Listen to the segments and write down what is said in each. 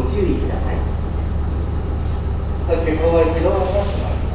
注意ください。結構は一度もします。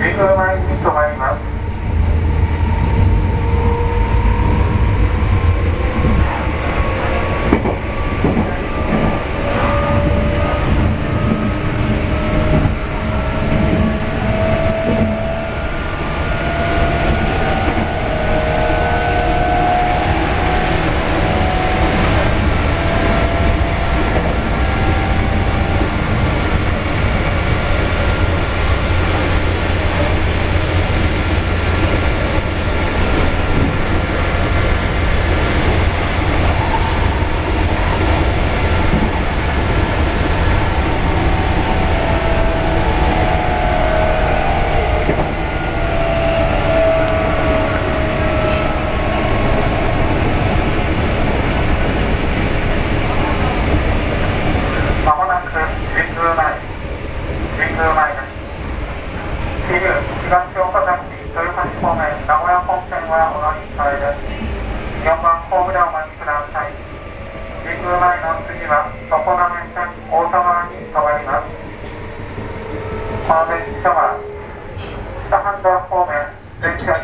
10分前に止まります。まもなく神宮前です。桐生東岡崎豊橋方面名古屋本線はお乗り換えです。4番ホームでお待ちください。神宮前の次は常滑線大田原に停まります。この電車は北半島方面電車